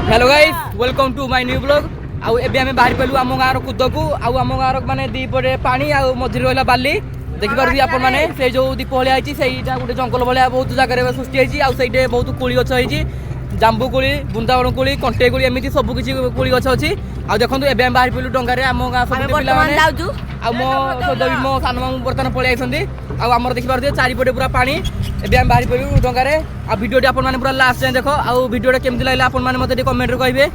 Hello guys welcome to my new blog आउ एबे हमें बाहर पलु आम गाँव कूद को आउ आम गाँव माने दीपटे पानी आउ मझे रहा बाली देखि पारबी आपण माने से जो दीप भलिया होईची सेईटा गोटे जंगल भलिया बहुत जगह सृष्टि होईची आउ सेईटे बहुत कोली गछ होईची जांबू कोली बुंदावण कोली कंटे कोली एमिति सब किछि कोली गछ अछि आउ देखंतु एबे हम बाहर पलु डंगा रे आम गाँव सब पिला माने जाउजु आउ मो सदबी मो सान मामू बर्तन पळि आइसंदी आउ हमर देखि पारबी चारिपटे पूरा पानी एबे हम बाहर पलु डंगा रे आ वीडियोटी आपण माने पूरा लास्ट जाय देखो आउ वीडियोटा केमति लागला आपण माने मते कमेंट रे कहबे।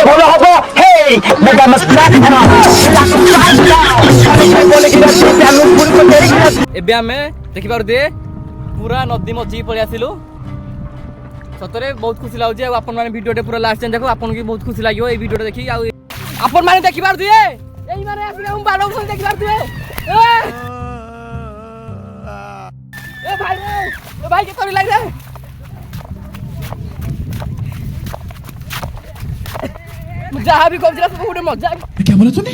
बोलो हो हे मेगा मस्तान एबे हमें देखि पार दे पूरा नदी मझी पळि आसिलु सतरे बहुत खुशी लागुची आ आपण माने वीडियोटे पूरा लास्ट टाइम देखो आपण की बहुत खुशी लागियो ए वीडियोटे देखि आ आपण माने देखि पार दिए एई माने आसी हम बालो से देखि पार दिए ए भाई के तोरी लाग रे जहाँ भी कौन सब गोटे मजा क्या बोला तूने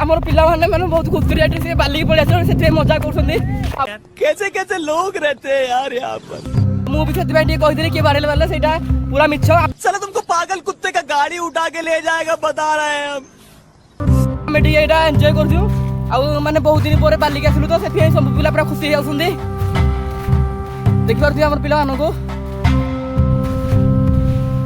आमर पिला माने माने बहुत खुश करिया से बाली पळि आछन सेते मजा करछन्दी कैसे कैसे लोग रहते हैं यार यहाँ पर मु भी सेते बाटी कहि देली के बारेले वाला सेटा पूरा मिछ चलो तुमको पागल कुत्ते का गाड़ी उठा के ले जाएगा बता रहे हैं हम मेटी एटा एन्जॉय करछु आ माने बहुत दिन परे बाली के आसलु तो सेते सब पिला पूरा खुशी आउछन्दी देखि पारथि हमर पिला मानको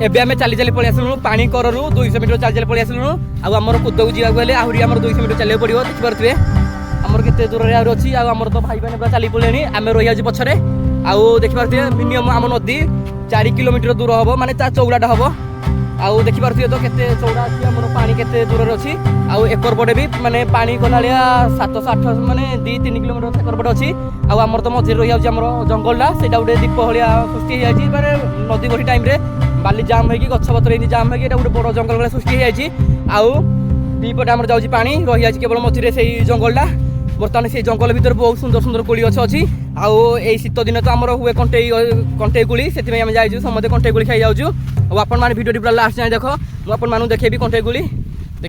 एबे हमें चली चली पळि आसलु पानी कररु 200 मीटर चली चली पळि आसलु आ हमर कुदକୁ जिवा गले आहुरी हमर 200 मीटर चले पड़ियो देखि पारथि हमर केते दूर रे आहुरी अछि आ हमर तो भाई बहन पूरा चली पळेनी आमे रोहि आजि पछरे आ देखि पारथि मिनिमम हम नदी 4 किलोमीटर दूर हबो माने ता चौड़ाटा हबो आ देखि पारथि तो केते चौड़ा अछि हमर पानी केते दूर रे अछि आ एकर पटे भी माने पानी कोलालिया 700 800 माने 2-3 किलोमीटर एकर पटे अछि आ हमर तो मझे रोहि आजि हमर जंगलला सेटा उडे दीप भलिया सृष्टि आछि माने नदी बही टाइम रे बाली जाम होगी गछ पत्र एनी जाम होगी गोटे बड़ जंगल भाई सृष्टि होती आउ दीपटे आम जाऊँगी पानी रही जाए केवल मझे से जंगलटा बर्तमान से जंगल भर बहुत सुंदर सुंदर कोली गछ अच्छी आउ ये शीत दिन तो आम हुए कंटे कोली से जाइए समस्त कंटे कोली खाई जाऊँ आप भिडियो पूरा लास्ट जाए देख मुझे देखेबी कंटे कोली